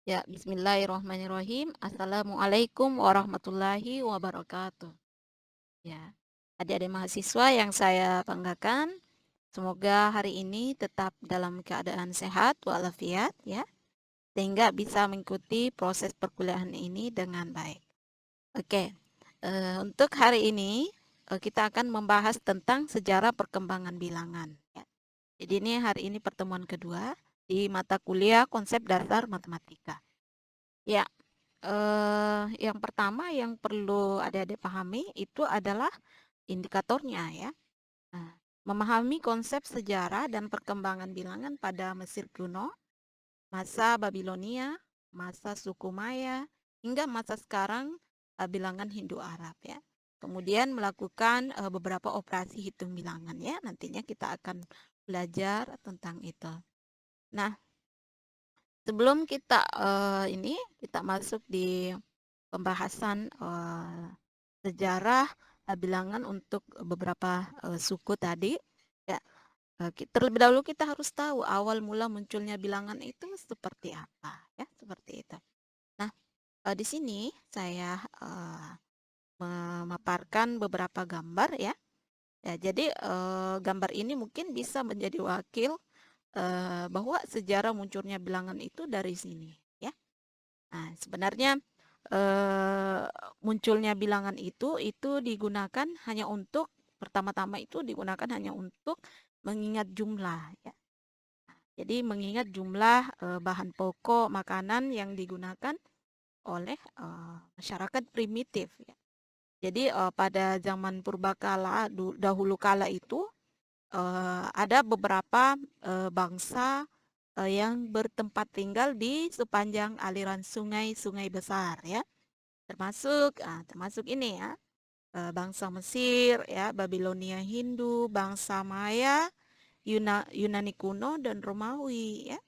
Ya, bismillahirrahmanirrahim. Assalamualaikum warahmatullahi wabarakatuh. Ya, adik-adik mahasiswa yang saya banggakan, semoga hari ini tetap dalam keadaan sehat walafiat ya, sehingga bisa mengikuti proses perkuliahan ini dengan baik. Oke, untuk hari ini kita akan membahas tentang sejarah perkembangan bilangan. Ya. Jadi ini hari ini pertemuan kedua di mata kuliah konsep dasar matematika. Ya, yang pertama yang perlu adik-adik pahami itu adalah indikatornya ya. Nah, memahami konsep sejarah dan perkembangan bilangan pada Mesir kuno, masa Babilonia, masa suku Maya, hingga masa sekarang bilangan Hindu-Arab ya. Kemudian melakukan beberapa operasi hitung bilangan ya. Nantinya kita akan belajar tentang itu. Nah, sebelum kita kita masuk di pembahasan sejarah bilangan untuk beberapa suku tadi ya, terlebih dahulu kita harus tahu awal mula munculnya bilangan itu seperti apa ya, seperti itu. Nah, di sini saya memaparkan beberapa gambar ya. Ya, jadi gambar ini mungkin bisa menjadi wakil bahwa sejarah munculnya bilangan itu dari sini ya. Nah, sebenarnya eh, munculnya bilangan itu digunakan hanya untuk pertama-tama itu digunakan hanya untuk mengingat jumlah ya. Jadi mengingat jumlah bahan pokok makanan yang digunakan oleh masyarakat primitif ya. Jadi pada zaman purbakala dahulu kala itu ada beberapa bangsa yang bertempat tinggal di sepanjang aliran sungai-sungai besar ya. Termasuk ini ya, bangsa Mesir ya, Babilonia Hindu, bangsa Maya, Yunani kuno dan Romawi ya.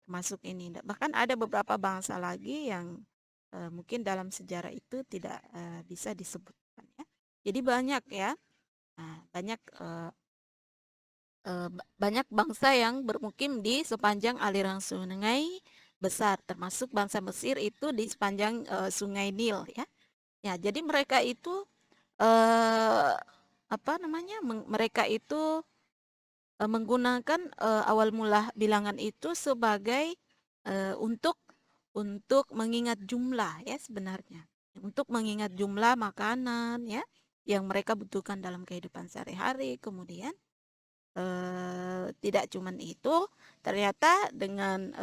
Termasuk ini. Bahkan ada beberapa bangsa lagi yang mungkin dalam sejarah itu tidak bisa disebutkan ya. Jadi banyak ya. Nah, banyak bangsa yang bermukim di sepanjang aliran sungai besar, termasuk bangsa Mesir itu di sepanjang sungai Nil ya. Ya, jadi mereka itu eh, apa namanya? Mereka itu menggunakan awal mula bilangan itu sebagai untuk mengingat jumlah ya sebenarnya. Untuk mengingat jumlah makanan ya yang mereka butuhkan dalam kehidupan sehari-hari. Kemudian tidak cuman itu, ternyata dengan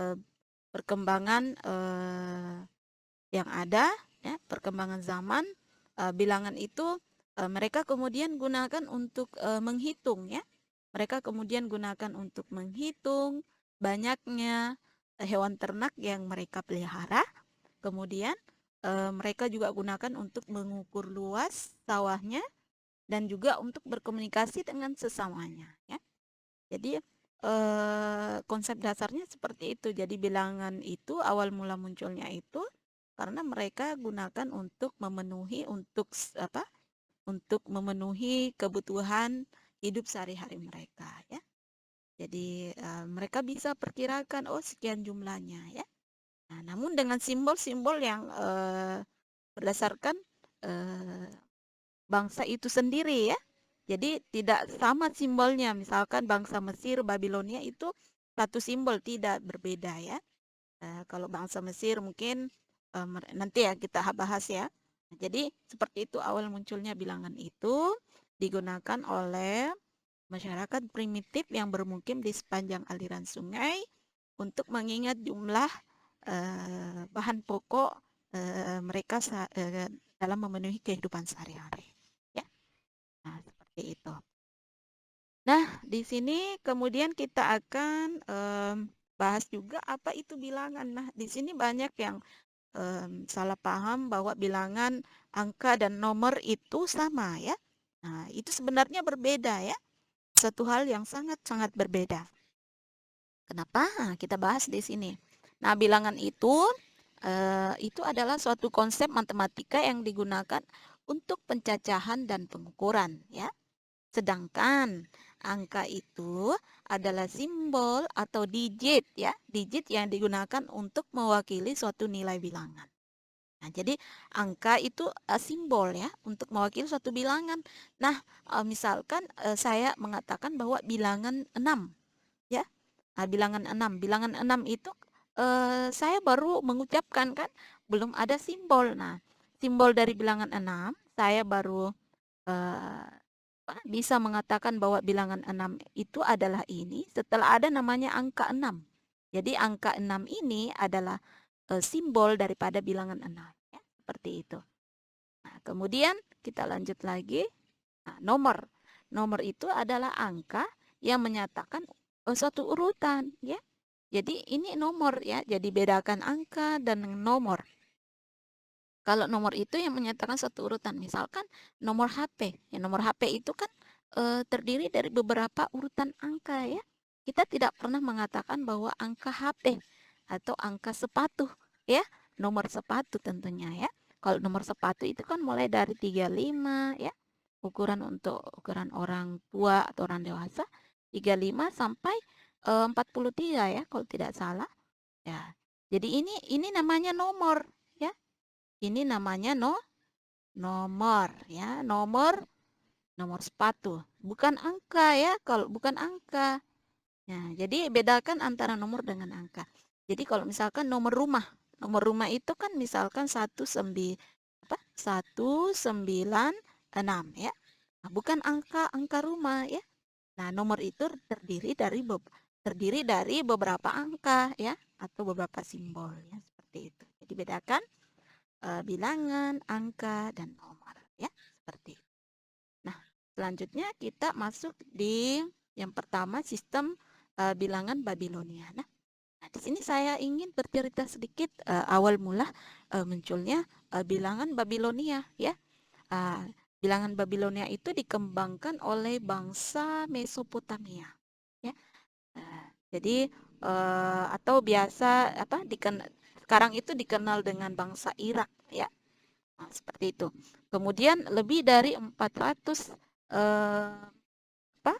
perkembangan yang ada, ya, perkembangan zaman, bilangan itu mereka kemudian gunakan untuk menghitung, ya. Mereka kemudian gunakan untuk menghitung banyaknya hewan ternak yang mereka pelihara. Kemudian mereka juga gunakan untuk mengukur luas sawahnya dan juga untuk berkomunikasi dengan sesamanya, ya. Jadi konsep dasarnya seperti itu. Jadi bilangan itu awal mula munculnya itu karena mereka gunakan untuk memenuhi apa? Untuk memenuhi kebutuhan hidup sehari-hari mereka ya. Jadi mereka bisa perkirakan oh sekian jumlahnya ya. Nah, namun dengan simbol-simbol yang berdasarkan eh, bangsa itu sendiri ya. Jadi tidak sama simbolnya. Misalkan bangsa Mesir, Babilonia itu satu simbol tidak berbeda ya. Kalau bangsa Mesir mungkin nanti ya kita bahas ya. Jadi seperti itu awal munculnya bilangan itu digunakan oleh masyarakat primitif yang bermukim di sepanjang aliran sungai untuk mengingat jumlah bahan pokok mereka dalam memenuhi kehidupan sehari-hari. Ya, nah seperti itu. Nah, di sini kemudian kita akan bahas juga apa itu bilangan. Nah, di sini banyak yang salah paham bahwa bilangan angka dan nomor itu sama ya. Nah, itu sebenarnya berbeda ya. Satu hal yang sangat-sangat berbeda. Kenapa? Nah, kita bahas di sini. Nah, bilangan itu adalah suatu konsep matematika yang digunakan untuk pencacahan dan pengukuran ya. Sedangkan angka itu adalah simbol atau digit ya, digit yang digunakan untuk mewakili suatu nilai bilangan. Nah, jadi angka itu simbol ya untuk mewakili suatu bilangan. Nah, misalkan saya mengatakan bahwa bilangan 6 ya. Bilangan 6 itu saya baru mengucapkan kan, belum ada simbol. Nah, simbol dari bilangan 6 saya baru eh, bisa mengatakan bahwa bilangan 6 itu adalah ini setelah ada namanya angka 6. Jadi angka 6 ini adalah simbol daripada bilangan 6 ya, seperti itu. Nah, kemudian kita lanjut lagi. Nah, nomor. Nomor itu adalah angka yang menyatakan suatu urutan ya. Jadi ini nomor ya. Jadi bedakan angka dan nomor. Kalau nomor itu yang menyatakan satu urutan, misalkan nomor HP. Ya, nomor HP itu kan terdiri dari beberapa urutan angka ya. Kita tidak pernah mengatakan bahwa angka HP atau angka sepatu ya. Nomor sepatu tentunya ya. Kalau nomor sepatu itu kan mulai dari 35 ya. Ukuran untuk ukuran orang tua atau orang dewasa 35 sampai 43 ya kalau tidak salah. Ya. Jadi ini namanya nomor ya. Ini namanya nomor ya, nomor sepatu. Bukan angka ya, kalau bukan angka. Nah, jadi bedakan antara nomor dengan angka. Jadi kalau misalkan nomor rumah itu kan misalkan 196 ya. Nah, bukan angka rumah ya. Nah, nomor itu terdiri dari beberapa angka ya atau beberapa simbol ya seperti itu. Jadi bedakan bilangan, angka, dan nomor ya seperti itu. Nah, selanjutnya kita masuk di yang pertama sistem bilangan Babilonia. Nah, di sini saya ingin bercerita sedikit awal mula munculnya bilangan Babilonia ya. Bilangan Babilonia itu dikembangkan oleh bangsa Mesopotamia ya. Jadi atau biasa sekarang itu dikenal dengan bangsa Irak ya. Nah, seperti itu. Kemudian lebih dari 400 apa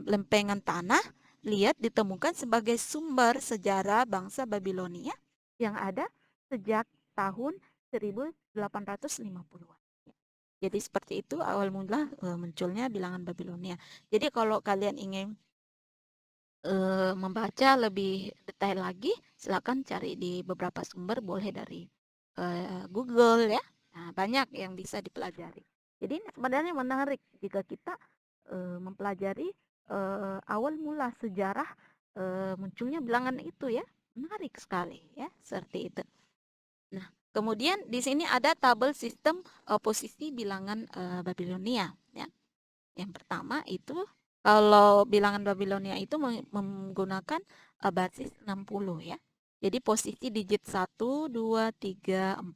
lempengan tanah liat ditemukan sebagai sumber sejarah bangsa Babilonia yang ada sejak tahun 1850-an. Jadi seperti itu awal mula munculnya bilangan Babilonia. Jadi kalau kalian ingin membaca lebih detail lagi, silakan cari di beberapa sumber, boleh dari Google ya. Nah, banyak yang bisa dipelajari. Jadi ini sebenarnya menarik jika kita mempelajari awal mula sejarah munculnya bilangan itu ya. Menarik sekali ya, seperti itu. Nah, kemudian di sini ada tabel sistem posisi bilangan Babilonia ya. Yang pertama itu kalau bilangan Babilonia itu menggunakan basis 60 ya. Jadi posisi digit 1, 2, 3, 4.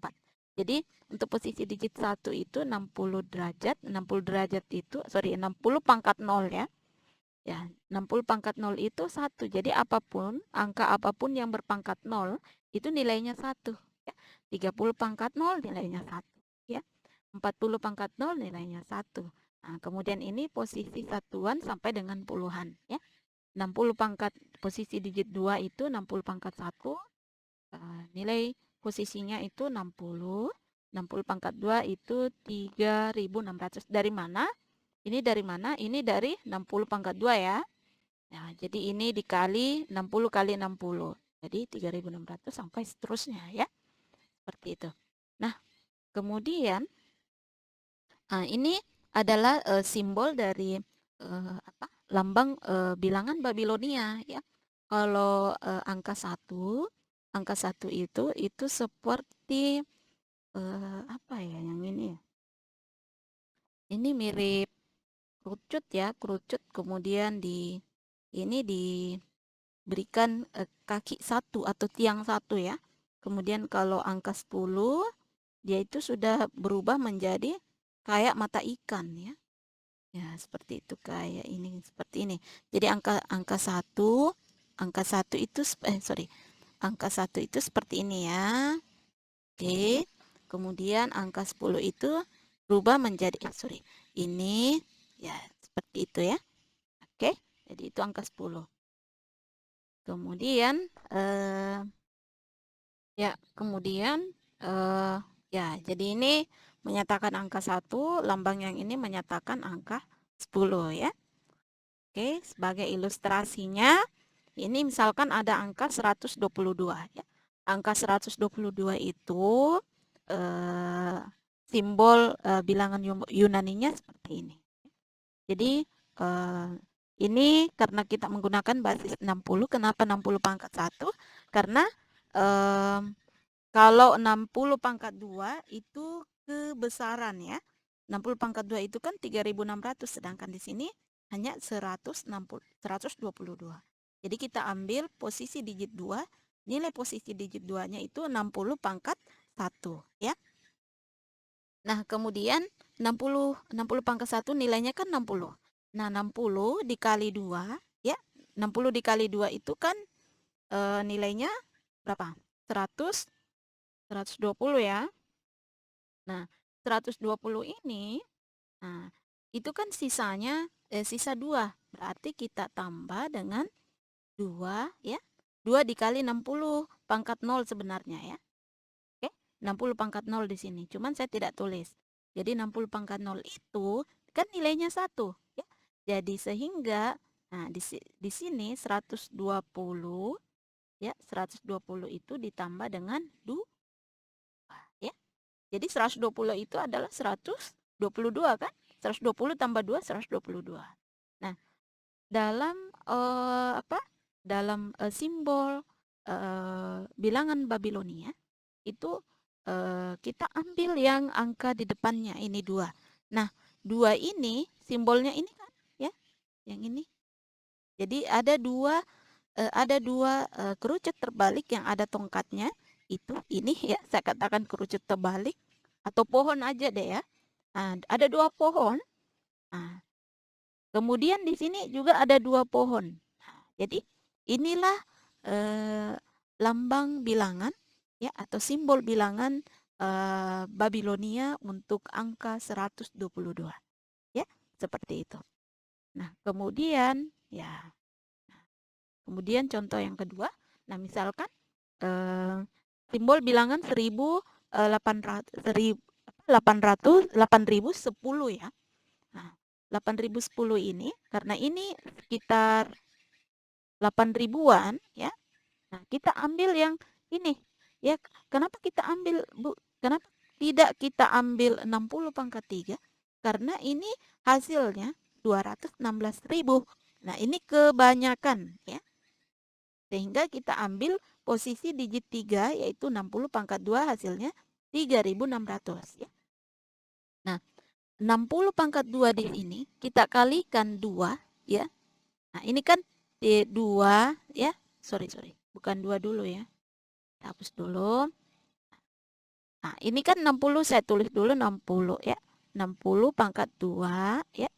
Jadi untuk posisi digit 1 itu 60 derajat. 60 derajat itu, 60 pangkat 0 ya. Ya, 60 pangkat 0 itu 1. Jadi angka apapun yang berpangkat 0 itu nilainya 1. Ya. 30 pangkat 0 nilainya 1. Ya. 40 pangkat 0 nilainya 1. Nah, kemudian ini posisi satuan sampai dengan puluhan ya. 60 pangkat posisi digit 2 itu 60 pangkat 1. Nilai posisinya itu 60. 60 pangkat 2 itu 3600. Dari mana? Ini dari mana? Ini dari 60 pangkat 2 ya. Nah, jadi ini dikali 60 kali 60. Jadi 3600 sampai seterusnya ya. Seperti itu. Nah, kemudian ini adalah simbol dari lambang bilangan Babilonia ya. Kalau angka 1 itu seperti apa ya yang ini ya. Ini mirip kerucut ya, kerucut kemudian ini diberikan kaki 1 atau tiang 1 ya. Kemudian kalau angka 10 dia itu sudah berubah menjadi kayak mata ikan ya. Ya, seperti itu kayak ini seperti ini. Jadi angka 1 itu angka 1 itu seperti ini ya. Oke. Kemudian angka 10 itu berubah menjadi ini ya seperti itu ya. Jadi itu angka 10. Kemudian ya, jadi ini menyatakan angka 1, lambang yang ini menyatakan angka 10 ya. Oke, sebagai ilustrasinya ini misalkan ada angka 122 ya. Angka 122 itu simbol bilangan Yunaninya seperti ini. Jadi ini karena kita menggunakan basis 60, kenapa 60 pangkat 1? Karena kalau 60 pangkat 2 itu kebesaran ya. 60 pangkat 2 itu kan 3.600, sedangkan di sini hanya 122. Jadi kita ambil posisi digit 2, nilai posisi digit 2-nya itu 60 pangkat 1 ya. Nah, kemudian 60 pangkat 1 nilainya kan 60. Nah, 60 dikali 2 ya. 60 dikali 2 itu kan nilainya berapa? 120 ya. Nah, 120 ini, nah, itu kan sisanya sisa 2. Berarti kita tambah dengan 2 ya. 2 dikali 60 pangkat 0 sebenarnya ya. Oke, 60 pangkat 0 di sini. Cuman saya tidak tulis. Jadi 60 pangkat 0 itu kan nilainya 1 ya. Jadi sehingga nah di sini 120 ya, 120 itu ditambah dengan 2 ya. Jadi 120 itu adalah 122 kan? 120 tambah 2, 122. Nah, dalam dalam simbol bilangan Babilonia itu kita ambil yang angka di depannya ini 2. Nah, 2 ini simbolnya ini kan ya, yang ini. Jadi ada dua kerucut terbalik yang ada tongkatnya, itu ini ya, saya katakan kerucut terbalik atau pohon aja deh ya. Nah, ada 2 pohon. Nah, kemudian di sini juga ada 2 pohon. Nah, jadi inilah lambang bilangan ya, atau simbol bilangan Babilonia untuk angka 122 ya, seperti itu. Nah, kemudian contoh yang kedua. Nah, misalkan simbol bilangan 8.010 ya. Nah, 8.010 ini karena ini sekitar 8 ribuan ya. Nah, kita ambil yang ini. Ya, kenapa kita ambil kenapa tidak kita ambil 60 pangkat 3? Karena ini hasilnya 216.000. Nah, ini kebanyakan ya. Sehingga kita ambil posisi digit 3 yaitu 60 pangkat 2 hasilnya 3.600 ya. Nah, 60 pangkat 2 di sini kita kalikan 2 ya. Nah, ini kan 2 ya. Sorry. Bukan 2 dulu ya. Hapus dulu. Nah, ini kan 60, saya tulis dulu 60 ya. 60 pangkat 2 ya.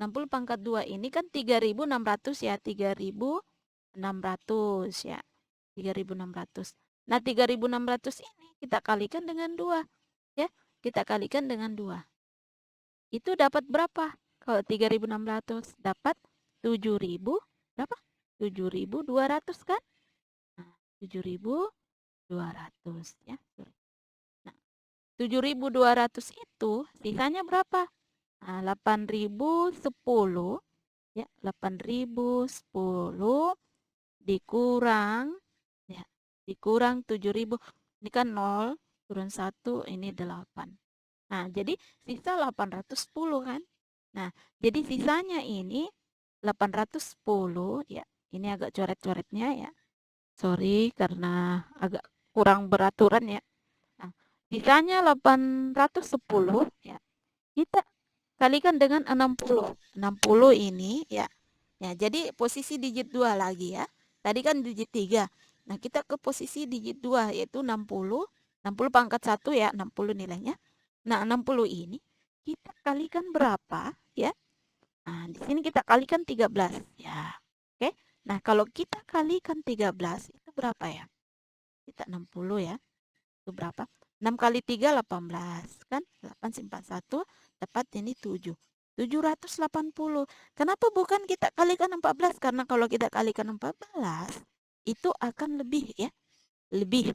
60 pangkat 2 ini kan 3.600 ya. 3.600 ya. 3.600. Nah, 3.600 ini kita kalikan dengan 2 ya. Kita kalikan dengan 2. Itu dapat berapa? Kalau 3.600 dapat 7.000 berapa? 7.200 kan? Nah, 7.200 ya. Nah, 7.200 itu sisanya berapa? Nah, 8.010 ya, 8.010 dikurang ya, dikurang 7.000. Ini kan 0 turun 1, ini 8. Nah, jadi sisa 810 kan? Nah, jadi sisanya ini 810 ya. Ini agak coret-coretnya ya. Sorry karena agak kurang beraturan ya. Nah, sisanya 810 ya. Kita kalikan dengan 60. 60 ini ya. Ya, jadi posisi digit 2 lagi ya. Tadi kan digit 3. Nah, kita ke posisi digit 2 yaitu 60. 60 pangkat 1 ya, 60 nilainya. Nah, 60 ini kita kalikan berapa ya? Nah, di sini kita kalikan 13 ya. Oke. Nah, kalau kita kalikan 13 itu berapa ya? Kita 60 ya. Itu berapa? 6 kali 3 18 kan? 8 simpan 1 dapat ini 7. 780. Kenapa bukan kita kalikan 14? Karena kalau kita kalikan 14 itu akan lebih ya. Lebih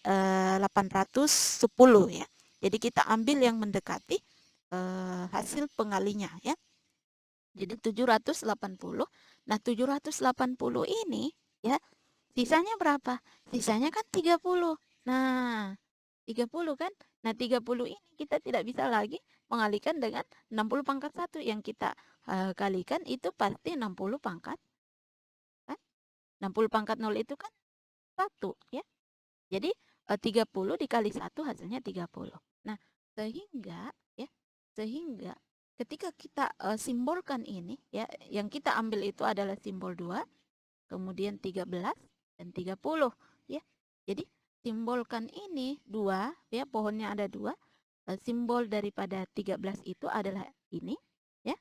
810 ya. Jadi kita ambil yang mendekati hasil pengalinya ya. Jadi 780. Nah, 780 ini ya, sisanya berapa? Sisanya kan 30. Nah, 30 kan? Nah, 30 ini kita tidak bisa lagi mengalihkan dengan 60 pangkat 1. Yang kita kalikan itu pasti 60 pangkat kan? 60 pangkat 0 itu kan 1 ya. Jadi 30 dikali 1 hasilnya 30. Nah, sehingga ya, sehingga ketika kita simbolkan ini ya, yang kita ambil itu adalah simbol 2, kemudian 13 dan 30 ya. Jadi simbolkan ini 2 ya, pohonnya ada 2. Simbol daripada 13 itu adalah ini ya.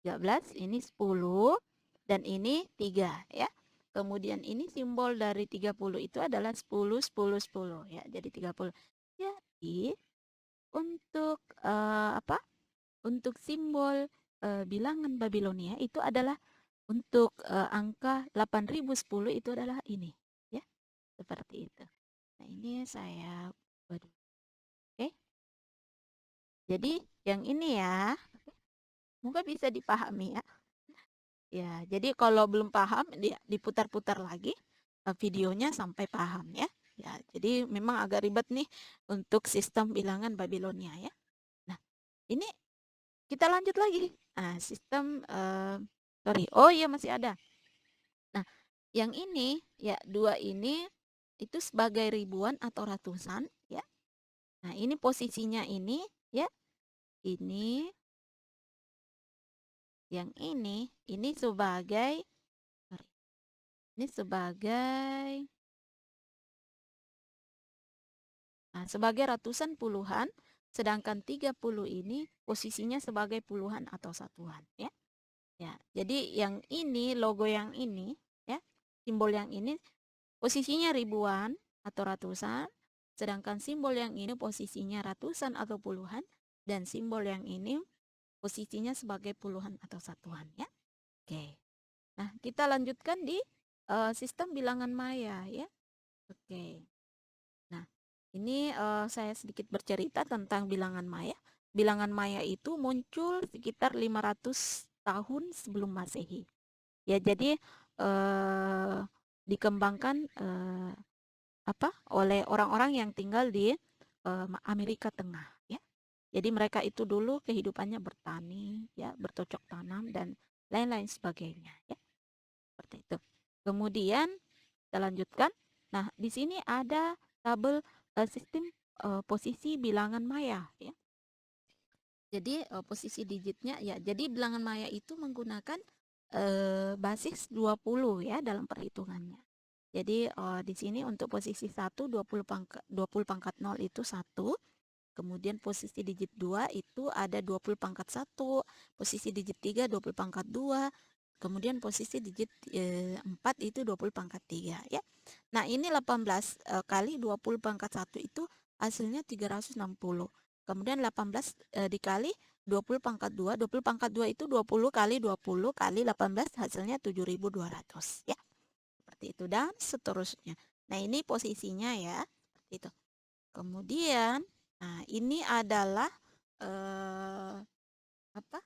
13 ini 10 dan ini 3 ya. Kemudian ini simbol dari 30 itu adalah 10 10 10 ya. Jadi 30. Jadi untuk apa? Untuk simbol bilangan Babilonia itu adalah untuk angka 8010 itu adalah ini ya. Seperti itu. Nah, ini saya buat. Oke. Jadi yang ini ya. Semoga bisa dipahami ya. Ya, jadi kalau belum paham diputar-putar lagi videonya sampai paham ya. Ya, jadi memang agak ribet nih untuk sistem bilangan Babilonia ya. Nah, ini kita lanjut lagi. Nah, sistem sorry. Oh iya masih ada. Nah, yang ini ya, 2 ini itu sebagai ribuan atau ratusan ya. Nah, ini posisinya ini ya. Ini yang ini sebagai sorry, ini sebagai sebagai ratusan puluhan, sedangkan 30 ini posisinya sebagai puluhan atau satuan ya. Ya, jadi yang ini logo yang ini ya, simbol yang ini posisinya ribuan atau ratusan, sedangkan simbol yang ini posisinya ratusan atau puluhan, dan simbol yang ini posisinya sebagai puluhan atau satuan ya. Oke. Nah, kita lanjutkan di sistem bilangan maya ya. Oke. Nah, ini saya sedikit bercerita tentang bilangan maya. Bilangan maya itu muncul sekitar 500 tahun sebelum Masehi. Ya, jadi dikembangkan oleh orang-orang yang tinggal di Amerika Tengah ya. Jadi mereka itu dulu kehidupannya bertani ya, bercocok tanam dan lain-lain sebagainya ya. Seperti itu. Kemudian kita lanjutkan. Nah, di sini ada tabel sistem posisi bilangan maya ya. Jadi posisi digitnya ya. Jadi bilangan maya itu menggunakan basis 20 ya dalam perhitungannya. Jadi di sini untuk posisi 1 20 pangkat 0 itu 1. Kemudian posisi digit 2 itu ada 20 pangkat 1, posisi digit 3 20 pangkat 2, kemudian posisi digit 4 itu 20 pangkat 3 ya. Nah, ini 18 kali 20 pangkat 1 itu hasilnya 360. Kemudian 18 dikali 20 pangkat 2, 20 pangkat 2 itu 20 kali 18 hasilnya 7.200 ya. Seperti itu dan seterusnya. Nah, ini posisinya ya, seperti itu. Kemudian nah, ini adalah apa?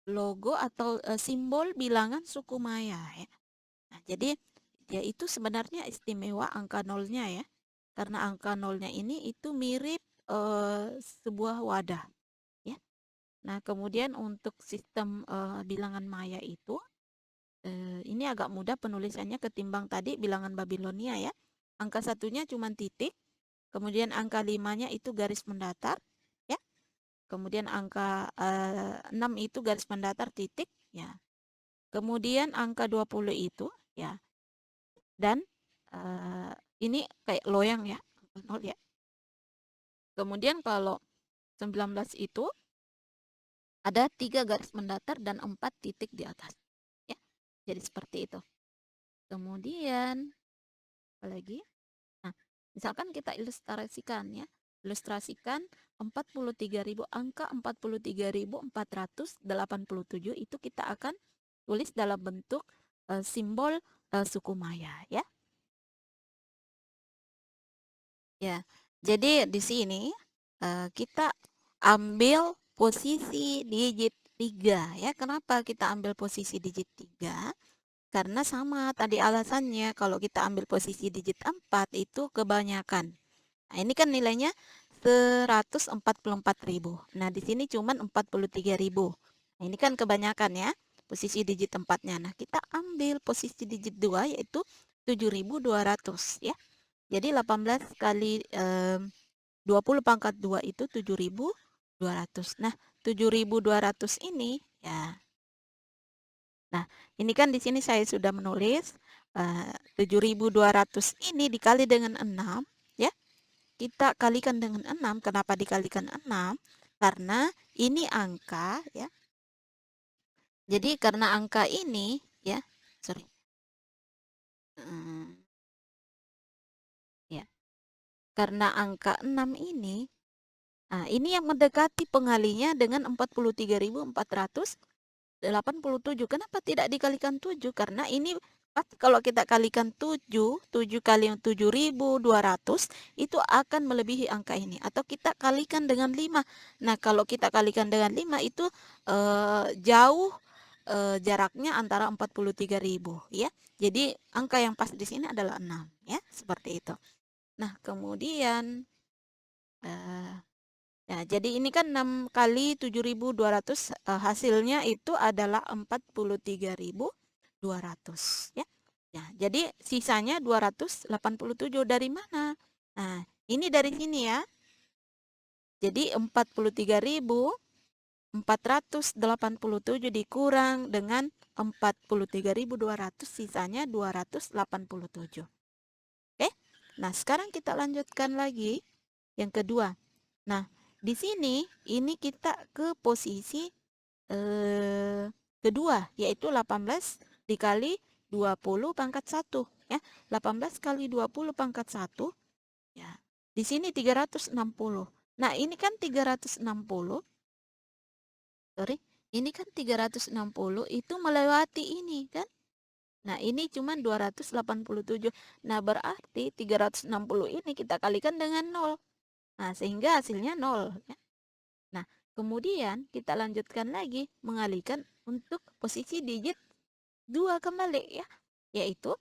Logo atau simbol bilangan suku Maya ya. Nah, jadi dia itu sebenarnya istimewa angka nolnya ya. Karena angka nolnya ini itu mirip sebuah wadah ya. Nah, kemudian untuk sistem bilangan Maya itu ini agak mudah penulisannya ketimbang tadi bilangan Babilonia ya. Angka satunya cuma titik, kemudian angka 5-nya itu garis mendatar ya. Kemudian angka 6 itu garis mendatar titik ya. Kemudian angka 20 itu ya. Dan ini kayak loyang ya, angka 0 ya. Kemudian kalau 19 itu ada 3 garis mendatar dan 4 titik di atas ya. Jadi seperti itu. Kemudian apalagi? Nah, misalkan kita ilustrasikan ya. ilustrasikan 43.000, angka 43.487 itu kita akan tulis dalam bentuk simbol suku Maya ya. Ya. Jadi di sini kita ambil posisi digit 3 ya. Kenapa kita ambil posisi digit 3? Karena sama tadi alasannya, kalau kita ambil posisi digit 4 itu kebanyakan. Nah, ini kan nilainya 144.000. Nah, di sini cuman 43.000. Nah, ini kan kebanyakan ya, posisi digit 4-nya. Nah, kita ambil posisi digit 2 yaitu 7.200 ya. Jadi 18 kali 20 pangkat 2 itu 7.200. Nah, 7.200 ini ya. Nah, ini kan di sini saya sudah menulis 7.200 ini dikali dengan 6 ya. Kita kalikan dengan 6. Kenapa dikalikan 6? Karena ini angka ya. Jadi karena angka ini ya, sorry. Ya. Karena angka 6 ini, nah ini yang mendekati pengalinya dengan 43.487. Kenapa tidak dikalikan 7? Karena ini kalau kita kalikan 7 kali 7.200 itu akan melebihi angka ini. Atau kita kalikan dengan 5. Nah, kalau kita kalikan dengan 5 itu jauh jaraknya antara 43.000 ya. Jadi angka yang pas di sini adalah 6 ya, seperti itu. Nah, kemudian ya, jadi ini kan 6 kali 7.200 hasilnya itu adalah 43.200 ya. Ya, jadi sisanya 287 dari mana? Nah, ini dari sini ya. Jadi 43.487 dikurang dengan 43.200 sisanya 287. Oke? Nah, sekarang kita lanjutkan lagi yang kedua. Nah, di sini ini kita ke posisi kedua, yaitu 18 dikali 20 pangkat 1 ya. 18 kali 20 pangkat 1 ya. Di sini 360. Nah, ini kan 360. Sorry. Ini kan 360 itu melewati ini kan? Nah, ini cuma 287. Nah, berarti 360 ini kita kalikan dengan 0. Nah, sehingga hasilnya 0 ya. Nah, kemudian kita lanjutkan lagi mengalihkan untuk posisi digit 2 kembali ya, yaitu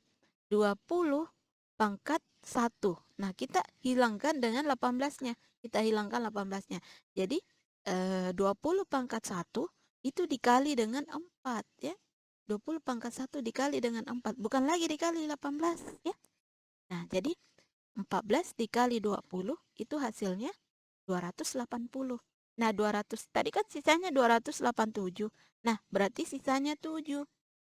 20 pangkat 1. Nah, kita hilangkan dengan 18-nya. Kita hilangkan 18-nya. Jadi 20 pangkat 1 itu dikali dengan 4 ya. 20 pangkat 1 dikali dengan 4, bukan lagi dikali 18 ya. Nah, jadi 14 dikali 20 itu hasilnya 280. Nah, 200 tadi kan sisanya 287. Nah, berarti sisanya 7.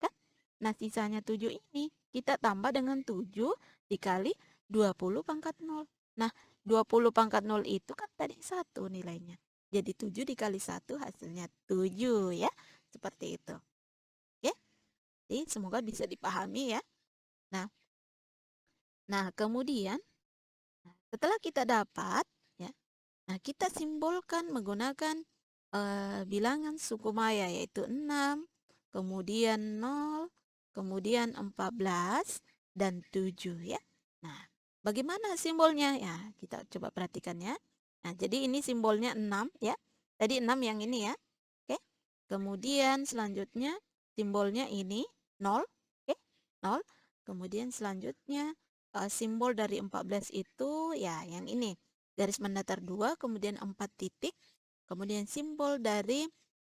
Kan? Nah, sisanya 7 ini kita tambah dengan 7 dikali 20 pangkat 0. Nah, 20 pangkat 0 itu kan tadi 1 nilainya. Jadi 7 dikali 1 hasilnya 7 ya. Seperti itu. Oke? Jadi semoga bisa dipahami ya. Nah, kemudian setelah kita dapat ya. Nah, kita simbolkan menggunakan bilangan suku Maya yaitu 6, kemudian 0, kemudian 14 dan 7 ya. Nah, bagaimana simbolnya? Ya, kita coba perhatikan ya. Nah, jadi ini simbolnya 6 ya. Tadi 6 yang ini ya. Oke. Kemudian selanjutnya simbolnya ini 0, oke? 0. Kemudian selanjutnya simbol dari 14 itu ya yang ini. Garis mendatar 2, kemudian 4 titik, kemudian simbol dari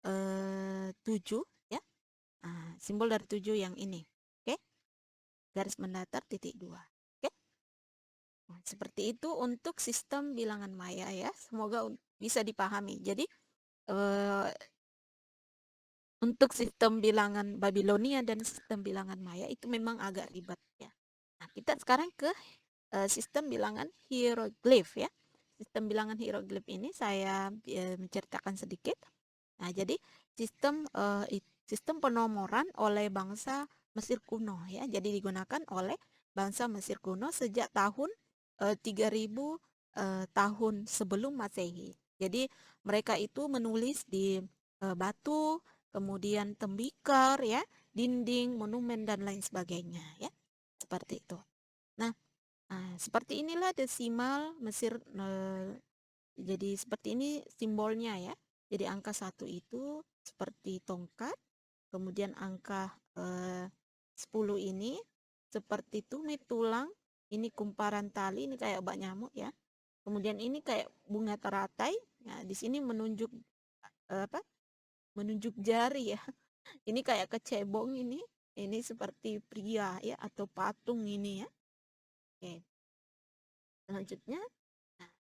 7 ya. Nah, simbol dari 7 yang ini. Oke. Garis mendatar titik 2. Oke. Nah, seperti itu untuk sistem bilangan Maya ya. Semoga bisa dipahami. Jadi untuk sistem bilangan Babilonia dan sistem bilangan Maya itu memang agak ribet ya. Nah, kita sekarang ke sistem bilangan hieroglif ya. Sistem bilangan hieroglif ini saya menceritakan sedikit. Nah, jadi sistem penomoran oleh bangsa Mesir kuno ya. Jadi digunakan oleh bangsa Mesir kuno sejak tahun 3000 tahun sebelum Masehi. Jadi mereka itu menulis di batu, kemudian tembikar ya, dinding, monumen dan lain sebagainya ya. Seperti itu. Nah, seperti inilah desimal Mesir. Jadi seperti ini simbolnya ya. Jadi angka 1 itu seperti tongkat, kemudian angka 10 ini seperti tumit tulang, ini kumparan tali, ini kayak obat nyamuk ya. Kemudian ini kayak bunga teratai. Nah, di sini menunjuk apa? Menunjuk jari ya. Ini kayak kecebong ini. Ini seperti pria ya atau patung ini ya. Oke. Selanjutnya,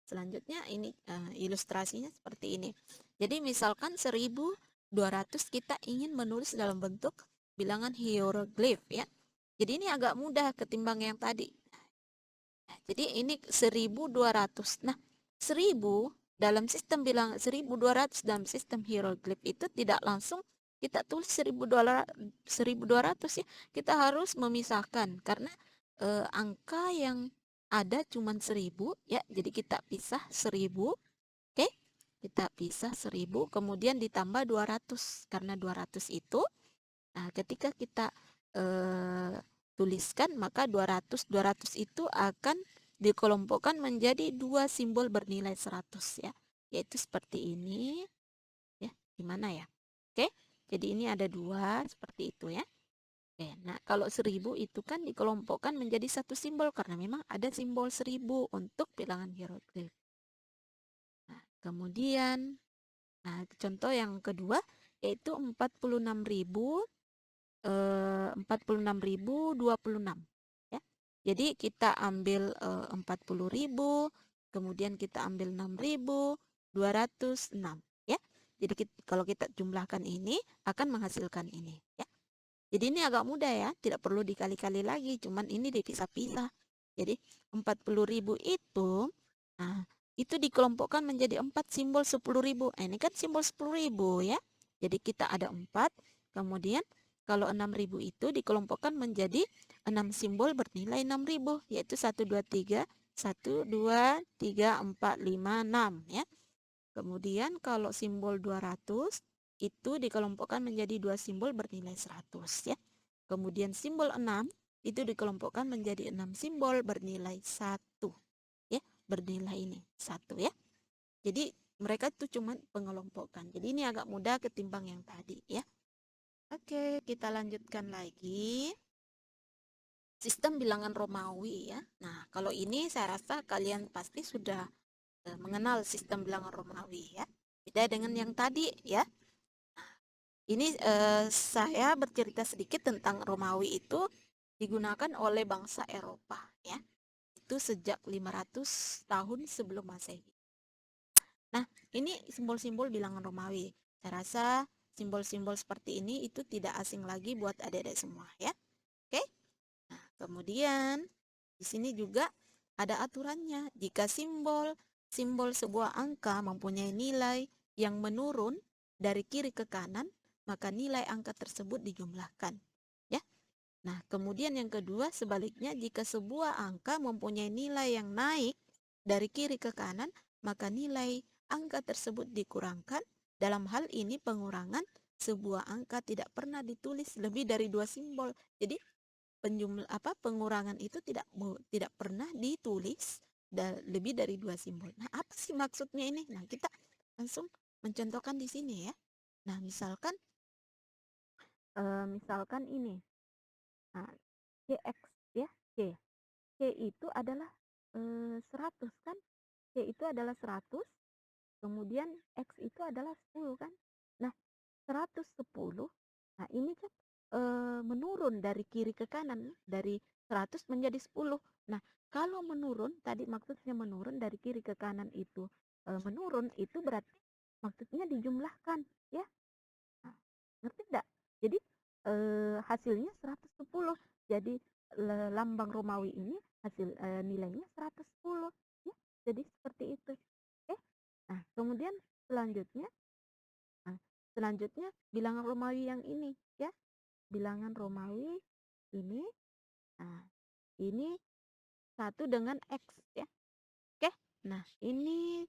selanjutnya ini ilustrasinya seperti ini. Jadi misalkan 1200 kita ingin menulis dalam bentuk bilangan hieroglif ya. Jadi ini agak mudah ketimbang yang tadi. Jadi ini 1200. Nah, 1000 dalam sistem bilangan 1200 dalam sistem hieroglif itu tidak langsung kita tulis 1200 ya. Kita harus memisahkan karena angka yang ada cuma 1000 ya. Jadi kita pisah 1000. Oke? Kita pisah 1000 kemudian ditambah 200 karena 200 itu ketika kita tuliskan maka 200 itu akan dikelompokkan menjadi dua simbol bernilai 100 ya. Yaitu seperti ini ya. Gimana ya? Oke. Jadi ini ada dua seperti itu ya. Oke, nah kalau 1000 itu kan dikelompokkan menjadi satu simbol karena memang ada simbol 1000 untuk bilangan hieroglif. Nah, kemudian contoh yang kedua yaitu 46.026 ya. Jadi kita ambil 40.000, kemudian kita ambil 6.206 ya. Jadi kalau kita jumlahkan ini akan menghasilkan ini ya. Jadi ini agak mudah ya, tidak perlu dikali-kali lagi, cuman ini dipisah-pisah. Jadi 40.000 itu dikelompokkan menjadi 4 simbol 10.000. Ini kan simbol 10.000 ya. Jadi kita ada 4, kemudian kalau 6.000 itu dikelompokkan menjadi 6 simbol bernilai 6.000, yaitu 1, 2, 3, 1, 2, 3, 4, 5, 6 ya. Kemudian kalau simbol 200 itu dikelompokkan menjadi dua simbol bernilai 100 ya. Kemudian simbol 6 itu dikelompokkan menjadi 6 simbol bernilai 1 ya, bernilai ini 1 ya. Jadi mereka itu cuma pengelompokan. Jadi ini agak mudah ketimbang yang tadi ya. Oke, kita lanjutkan lagi. Sistem bilangan Romawi ya. Nah, kalau ini saya rasa kalian pasti sudah mengenal sistem bilangan Romawi ya. Beda dengan yang tadi ya. Ini saya bercerita sedikit tentang Romawi itu digunakan oleh bangsa Eropa ya. Itu sejak 500 tahun sebelum Masehi. Nah, ini simbol-simbol bilangan Romawi. Saya rasa simbol-simbol seperti ini itu tidak asing lagi buat adik-adik semua ya. Oke? Nah, kemudian di sini juga ada aturannya. Jika simbol sebuah angka mempunyai nilai yang menurun dari kiri ke kanan, maka nilai angka tersebut dijumlahkan. Ya. Nah, kemudian yang kedua sebaliknya, jika sebuah angka mempunyai nilai yang naik dari kiri ke kanan, maka nilai angka tersebut dikurangkan. Dalam hal ini pengurangan sebuah angka tidak pernah ditulis lebih dari dua simbol. Jadi pengurangan itu tidak pernah ditulis lebih dari dua simbol. Nah, apa sih maksudnya ini? Nah, kita langsung mencontohkan di sini ya. Nah, misalkan ini. Nah, CX ya, C. C itu adalah 100 kan? C itu adalah 100, kemudian X itu adalah 10 kan? Nah, 110. Nah, ini kan menurun dari kiri ke kanan, dari 100 menjadi 10. Nah, kalau menurun, tadi maksudnya menurun dari kiri ke kanan itu menurun, itu berarti maksudnya dijumlahkan, ya. Nah, ngerti enggak? Jadi hasilnya 110. Jadi lambang Romawi ini hasil nilainya 110, ya. Jadi seperti itu. Oke. Nah, kemudian selanjutnya bilangan Romawi yang ini ya. Bilangan Romawi ini. Nah, ini 1 dengan X ya. Oke. Nah, ini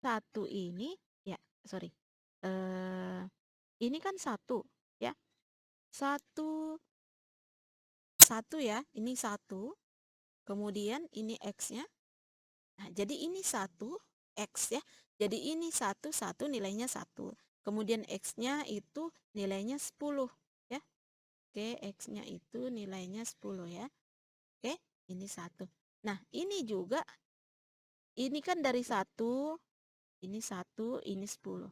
satu ini, ya, sorry. Ini kan satu, ya. Satu, satu ya, ini satu. Kemudian ini X-nya. Nah, jadi ini satu, X ya. Jadi ini satu, satu nilainya satu. Kemudian X-nya itu nilainya 10, ya. Oke, X-nya itu nilainya 10 ya. Oke, ini satu. Nah, ini juga, ini kan dari satu, ini satu, ini 10.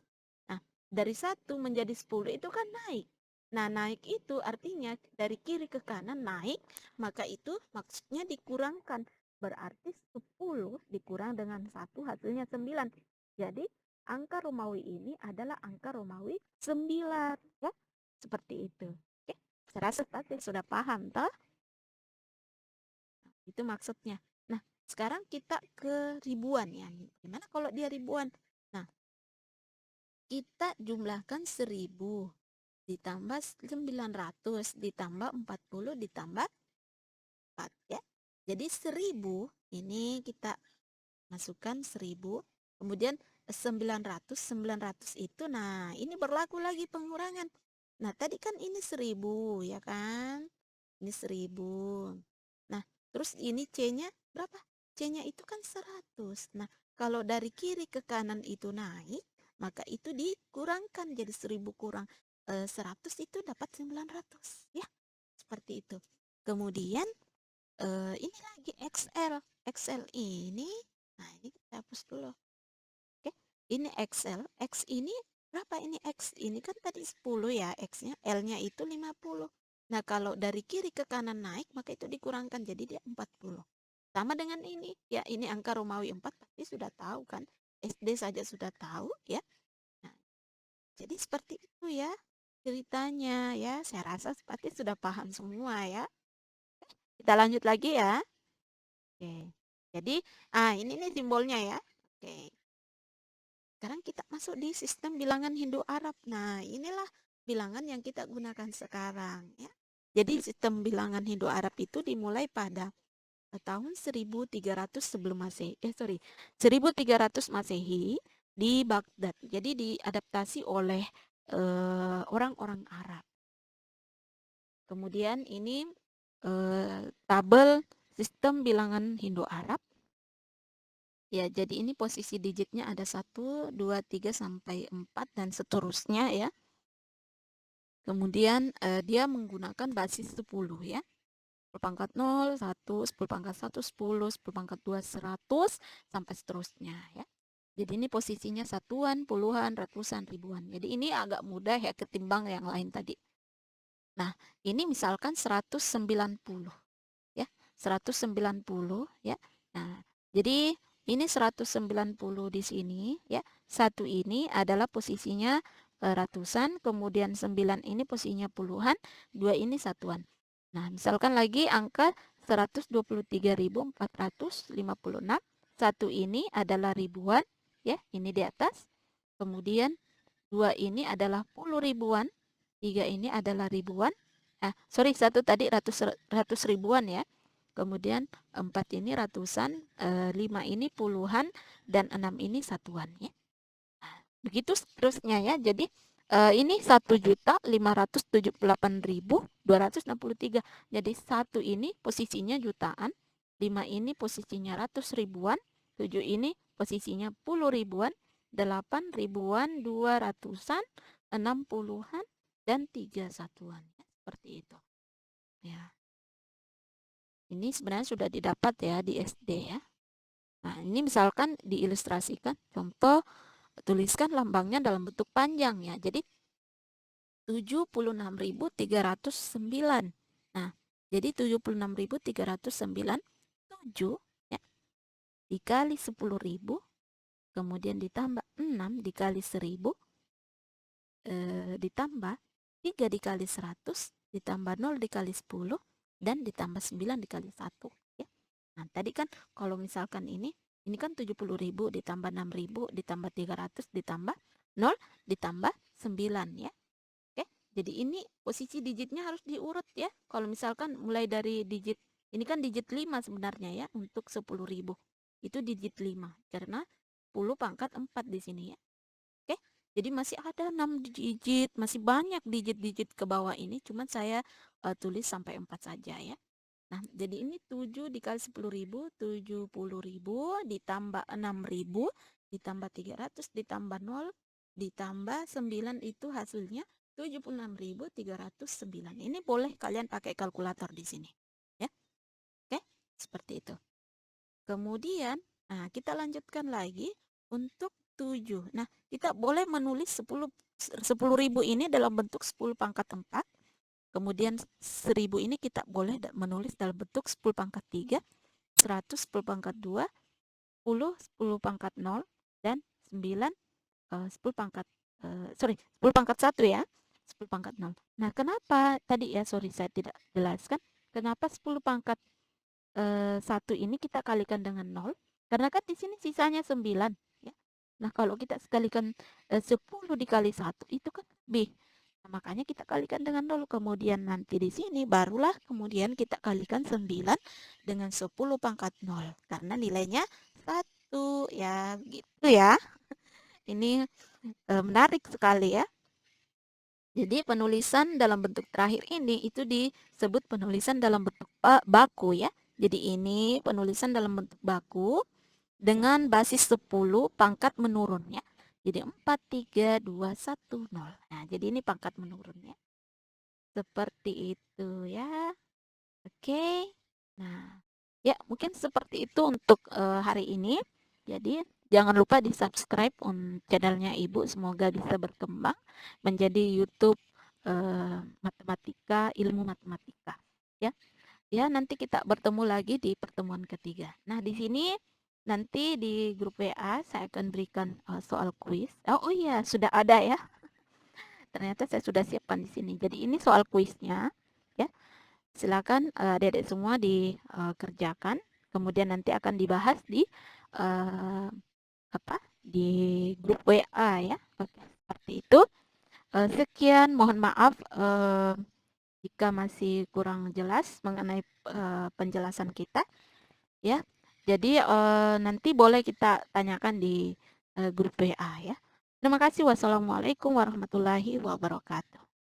Nah, dari satu menjadi 10 itu kan naik. Nah, naik itu artinya dari kiri ke kanan naik, maka itu maksudnya dikurangkan. Berarti 10 dikurang dengan satu hasilnya 9. Jadi, angka Romawi ini adalah angka Romawi 9. Ya, seperti itu. Oke, saya rasa pasti sudah paham, toh? Itu maksudnya. Nah, sekarang kita ke ribuan ya. Gimana kalau dia ribuan? Nah, kita jumlahkan 1000 ditambah 900 ditambah 40 ditambah 4 ya. Jadi 1000 ini kita masukkan 1000, kemudian 900 itu, nah ini berlaku lagi pengurangan. Nah tadi kan ini 1000 ya kan, ini 1000. Nah terus ini C-nya berapa? C-nya itu kan 100. Nah kalau dari kiri ke kanan itu naik, maka itu dikurangkan jadi 1000 kurang 100 itu dapat 900 ya, seperti itu. Kemudian ini lagi XL. XL ini, nah ini kita hapus dulu. Oke, ini XL. X ini berapa ini X? Ini kan tadi 10 ya X-nya. L-nya itu 50. Nah, kalau dari kiri ke kanan naik, maka itu dikurangkan jadi dia 40. Sama dengan ini. Ya, ini angka Romawi 4 pasti sudah tahu kan. SD saja sudah tahu ya. Nah, jadi seperti itu ya ceritanya ya. Saya rasa pasti sudah paham semua ya. Kita lanjut lagi ya. Oke. Jadi, ini nih simbolnya ya. Oke. Sekarang kita masuk di sistem bilangan Hindu-Arab. Nah, inilah bilangan yang kita gunakan sekarang ya. Jadi sistem bilangan Hindu-Arab itu dimulai pada tahun 1300 sebelum Masehi. 1300 Masehi di Baghdad. Jadi diadaptasi oleh orang-orang Arab. Kemudian ini tabel sistem bilangan Hindu-Arab. Ya, jadi ini posisi digitnya ada 1, 2, 3, sampai 4, dan seterusnya ya. Kemudian dia menggunakan basis 10 ya. 10 pangkat 0, 1, 10 pangkat 1, 10, 10 pangkat 2, 100, sampai seterusnya ya. Jadi ini posisinya satuan, puluhan, ratusan, ribuan. Jadi ini agak mudah ya ketimbang yang lain tadi. Nah, ini misalkan 190 ya. 190 ya. Nah, jadi ini 190 di sini ya. Satu ini adalah posisinya ratusan, kemudian 9 ini posisinya puluhan, 2 ini satuan. Nah, misalkan lagi angka 123.456. Satu ini adalah ribuan ya, ini di atas. Kemudian 2 ini adalah puluh ribuan, 3 ini adalah ribuan. Satu tadi ratus ribuan ya. Kemudian 4 ini ratusan, 5 ini puluhan, dan 6 ini satuan ya. Begitu seterusnya ya. Jadi ini 1.578.263. Jadi 1 ini posisinya jutaan, 5 ini posisinya ratus ribuan, 7 ini posisinya puluh ribuan, 8 ribuan, 2 ratusan, 6 puluhan, dan 3 satuan. Seperti itu. Ya. Ini sebenarnya sudah didapat ya di SD ya. Nah, ini misalkan diilustrasikan. Contoh, tuliskan lambangnya dalam bentuk panjang ya. Jadi 76.309. Nah, jadi 76.309, 7 ya, dikali 10.000, kemudian ditambah 6 dikali 1.000, ditambah 3 dikali 100, ditambah 0 dikali 10, dan ditambah 9 dikali 1 ya. Nah, tadi kan kalau misalkan ini kan 70.000 ditambah 6.000 ditambah 300 ditambah 0 ditambah 9 ya. Oke, jadi ini posisi digitnya harus diurut ya. Kalau misalkan mulai dari digit, ini kan digit 5 sebenarnya ya untuk 10.000. itu digit 5 karena 10 pangkat 4 di sini ya. Oke, jadi masih ada 6 digit, masih banyak digit-digit ke bawah ini, cuman saya tulis sampai 4 saja ya. Nah, jadi ini 7 dikali 10.000, 70.000 ditambah 6.000 ditambah 300 ditambah 0 ditambah 9 itu hasilnya 76.309. Ini boleh kalian pakai kalkulator di sini. Ya. Oke, seperti itu. Kemudian, nah kita lanjutkan lagi untuk 7. Nah, kita boleh menulis 10.000 ini dalam bentuk 10 pangkat 4. Kemudian 1000 ini kita boleh menulis dalam bentuk 10 pangkat 3, 100 10 pangkat 2, 10 pangkat 0, dan 9 10 pangkat 10 pangkat 1 ya. 10 pangkat 0. Nah, kenapa tadi ya saya tidak jelaskan kenapa 10 pangkat 1 ini kita kalikan dengan 0? Karena kan di sini sisanya 9 ya. Nah, kalau kita sekalikan 10 dikali 1 itu kan lebih. Nah, makanya kita kalikan dengan 0. Kemudian nanti di sini barulah kemudian kita kalikan 9 dengan 10 pangkat 0. Karena nilainya 1 ya gitu ya. Ini menarik sekali ya. Jadi penulisan dalam bentuk terakhir ini itu disebut penulisan dalam bentuk baku ya. Jadi ini penulisan dalam bentuk baku dengan basis 10 pangkat menurun ya. Jadi 4, 3, 2, 1, 0. Nah, jadi ini pangkat menurun ya. Seperti itu ya. Oke. Nah, ya mungkin seperti itu untuk hari ini. Jadi jangan lupa di subscribe channelnya Ibu. Semoga bisa berkembang menjadi YouTube matematika, ilmu matematika. Ya, ya nanti kita bertemu lagi di pertemuan ketiga. Nah di sini nanti di grup WA saya akan berikan soal kuis. Oh iya sudah ada ya. Ternyata saya sudah siapkan di sini. Jadi ini soal kuisnya. Ya, silakan adik-adik semua dikerjakan. Kemudian nanti akan dibahas di uh, di grup WA ya. Oke, seperti itu. Sekian, mohon maaf jika masih kurang jelas mengenai penjelasan kita ya. Jadi nanti boleh kita tanyakan di grup WA ya. Terima kasih. Wassalamualaikum warahmatullahi wabarakatuh.